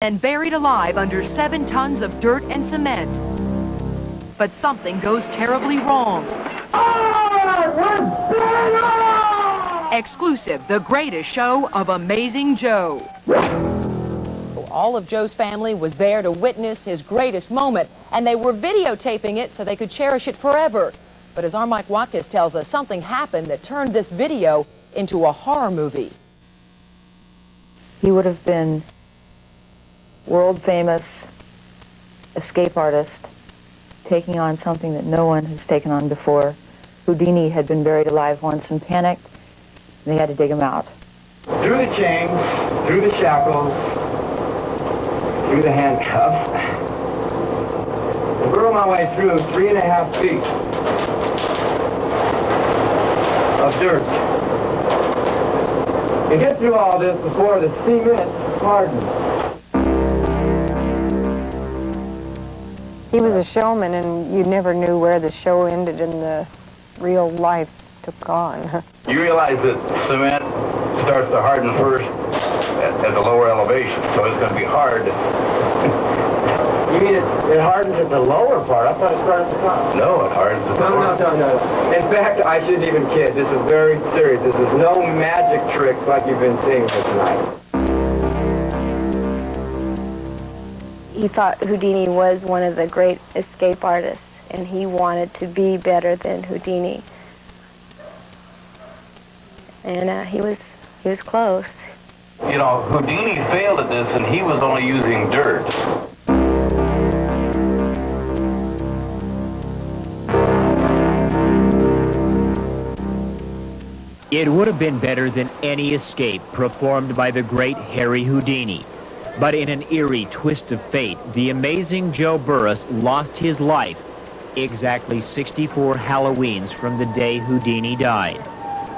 and buried alive under 7 tons of dirt and cement. But something goes terribly wrong. Exclusive, the greatest show of Amazing Joe. All of Joe's family was there to witness his greatest moment, and they were videotaping it so they could cherish it forever. But as our Mike Watkins tells us, something happened that turned this video into a horror movie. He would have been world-famous escape artist, taking on something that no one has taken on before. Houdini had been buried alive once and panicked, and they had to dig him out. Through the chains, through the shackles, through the handcuffs, and burrow my way through 3.5 feet of dirt. You get through all this before the cement hardens. He was a showman, and you never knew where the show ended and the real life took on. You realize that cement starts to harden first at the lower elevation, so it's going to be hard. You mean it hardens at the lower part? I thought it started at the top. No, it hardens at the lower. No. In fact, I shouldn't even kid. This is very serious. This is no magic trick like you've been seeing for tonight. He thought Houdini was one of the great escape artists, and he wanted to be better than Houdini. And he was close. You know, Houdini failed at this, and he was only using dirt. It would have been better than any escape performed by the great Harry Houdini. But in an eerie twist of fate, the Amazing Joe Burris lost his life exactly 64 Halloweens from the day Houdini died.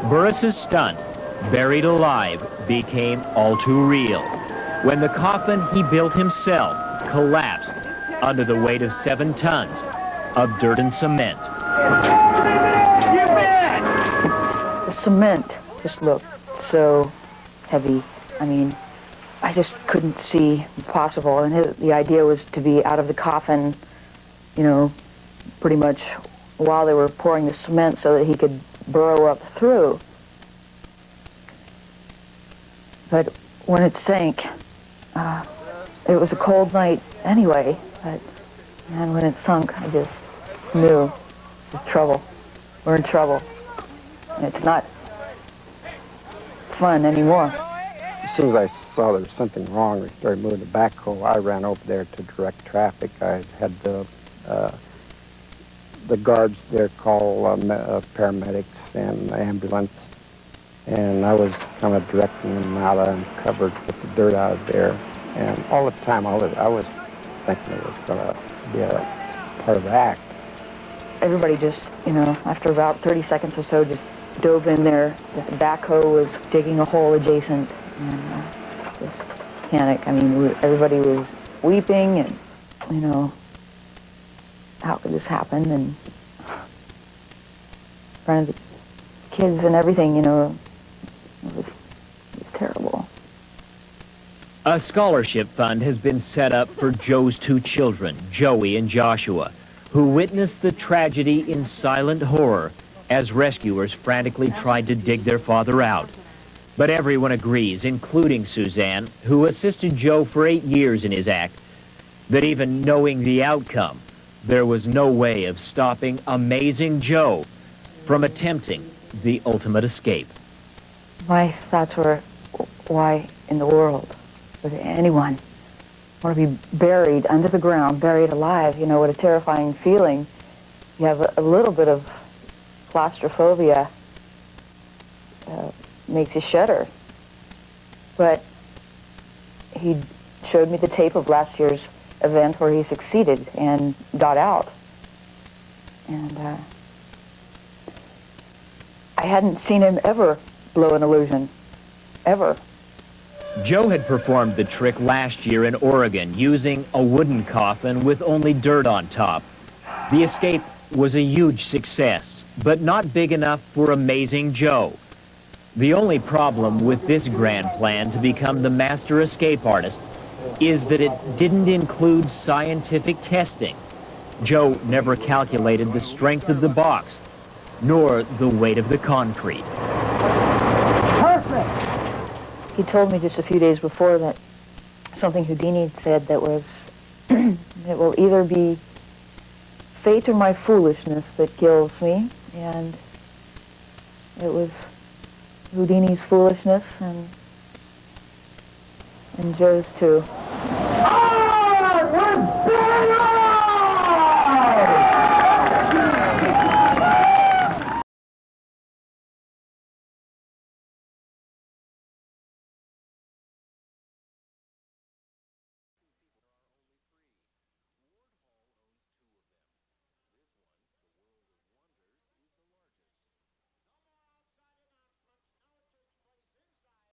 Burris's stunt, buried alive, became all too real when the coffin he built himself collapsed under the weight of 7 tons of dirt and cement. The cement just looked so heavy. I mean, I just couldn't see possible. And the idea was to be out of the coffin, you know, pretty much while they were pouring the cement so that he could burrow up through. But when it sank, it was a cold night anyway, but man, when it sunk, I just knew this is trouble. We're in trouble. And it's not fun anymore. As soon as I saw there was something wrong, we started moving the backhoe. I ran over there to direct traffic. I had the guards there call paramedics and the ambulance, and I was kind of directing them out and covered with the dirt out of there. And all the time I was thinking it was going to be a part of the act. Everybody just, you know, after about 30 seconds or so, just dove in there. The backhoe was digging a hole adjacent, and just panic. I mean, everybody was weeping, and, you know, how could this happen? And in front of the kids and everything, you know, it was terrible. A scholarship fund has been set up for Joe's 2 children, Joey and Joshua, who witnessed the tragedy in silent horror as rescuers frantically tried to dig their father out. But everyone agrees, including Suzanne, who assisted Joe for 8 years in his act, that even knowing the outcome, there was no way of stopping Amazing Joe from attempting the ultimate escape. My thoughts were, why in the world would anyone want to be buried under the ground, buried alive? You know, what a terrifying feeling. You have a little bit of claustrophobia, makes you shudder. But he showed me the tape of last year's event where he succeeded and got out. And I hadn't seen him ever blow an illusion, ever. Joe had performed the trick last year in Oregon using a wooden coffin with only dirt on top. The escape was a huge success, but not big enough for Amazing Joe. The only problem with this grand plan to become the master escape artist is that it didn't include scientific testing. Joe never calculated the strength of the box, nor the weight of the concrete. Perfect! He told me just a few days before that something Houdini said that was, it will either be fate or my foolishness that kills me, and it was Houdini's foolishness and Joe's too.